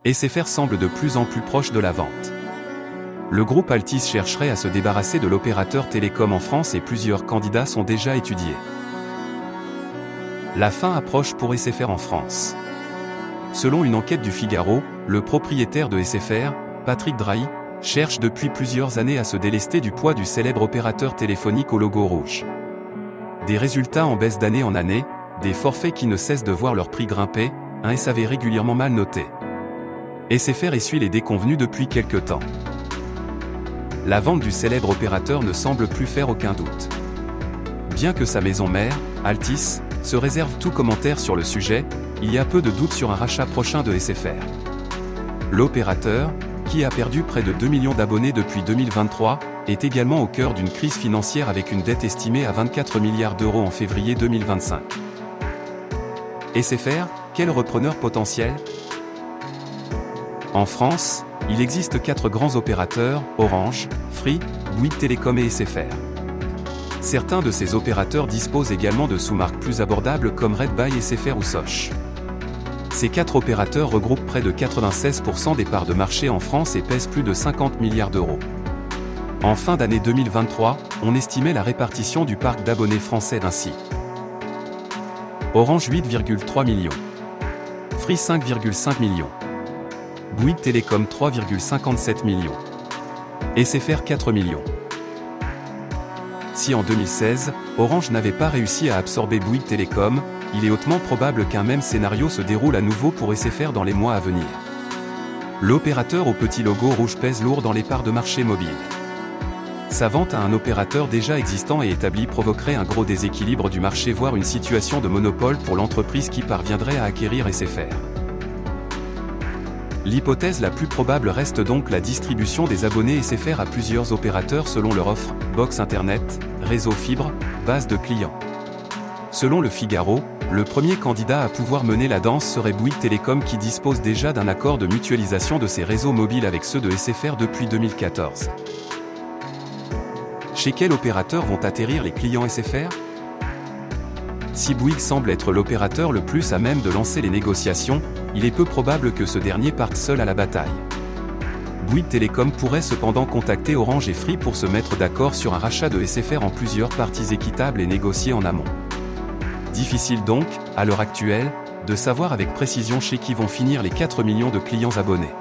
SFR semble de plus en plus proche de la vente. Le groupe Altice chercherait à se débarrasser de l'opérateur télécom en France et plusieurs candidats sont déjà étudiés. La fin approche pour SFR en France. Selon une enquête du Figaro, le propriétaire de SFR, Patrick Drahi, cherche depuis plusieurs années à se délester du poids du célèbre opérateur téléphonique au logo rouge. Des résultats en baisse d'année en année, des forfaits qui ne cessent de voir leur prix grimper, un SAV régulièrement mal noté. SFR essuie les déconvenues depuis quelque temps. La vente du célèbre opérateur ne semble plus faire aucun doute. Bien que sa maison mère, Altice, se réserve tout commentaire sur le sujet, il y a peu de doute sur un rachat prochain de SFR. L'opérateur, qui a perdu près de 2 millions d'abonnés depuis 2023, est également au cœur d'une crise financière avec une dette estimée à 24 milliards d'euros en février 2025. SFR, quel repreneur potentiel ? En France, il existe 4 grands opérateurs, Orange, Free, Bouygues Telecom et SFR. Certains de ces opérateurs disposent également de sous-marques plus abordables comme Red by SFR ou Sosh. Ces 4 opérateurs regroupent près de 96% des parts de marché en France et pèsent plus de 50 milliards d'euros. En fin d'année 2023, on estimait la répartition du parc d'abonnés français ainsi. Orange 8,3 millions. Free 5,5 millions. Bouygues Telecom 3,57 millions. SFR 4 millions. Si en 2016, Orange n'avait pas réussi à absorber Bouygues Telecom, il est hautement probable qu'un même scénario se déroule à nouveau pour SFR dans les mois à venir. L'opérateur au petit logo rouge pèse lourd dans les parts de marché mobile. Sa vente à un opérateur déjà existant et établi provoquerait un gros déséquilibre du marché voire une situation de monopole pour l'entreprise qui parviendrait à acquérir SFR. L'hypothèse la plus probable reste donc la distribution des abonnés SFR à plusieurs opérateurs selon leur offre, box internet, réseau fibre, base de clients. Selon le Figaro, le premier candidat à pouvoir mener la danse serait Bouygues Telecom qui dispose déjà d'un accord de mutualisation de ses réseaux mobiles avec ceux de SFR depuis 2014. Chez quel opérateur vont atterrir les clients SFR ? Si Bouygues semble être l'opérateur le plus à même de lancer les négociations, il est peu probable que ce dernier parte seul à la bataille. Bouygues Telecom pourrait cependant contacter Orange et Free pour se mettre d'accord sur un rachat de SFR en plusieurs parties équitables et négociées en amont. Difficile donc, à l'heure actuelle, de savoir avec précision chez qui vont finir les 4 millions de clients abonnés.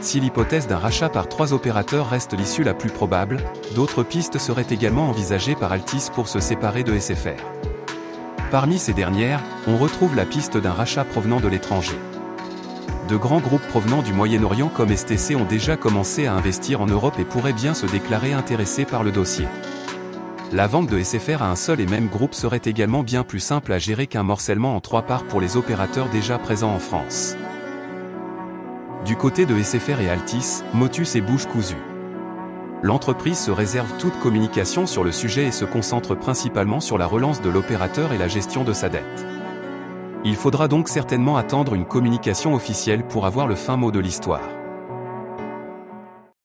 Si l'hypothèse d'un rachat par 3 opérateurs reste l'issue la plus probable, d'autres pistes seraient également envisagées par Altice pour se séparer de SFR. Parmi ces dernières, on retrouve la piste d'un rachat provenant de l'étranger. De grands groupes provenant du Moyen-Orient comme STC ont déjà commencé à investir en Europe et pourraient bien se déclarer intéressés par le dossier. La vente de SFR à un seul et même groupe serait également bien plus simple à gérer qu'un morcellement en 3 parts pour les opérateurs déjà présents en France. Du côté de SFR et Altice, motus et bouche cousue. L'entreprise se réserve toute communication sur le sujet et se concentre principalement sur la relance de l'opérateur et la gestion de sa dette. Il faudra donc certainement attendre une communication officielle pour avoir le fin mot de l'histoire.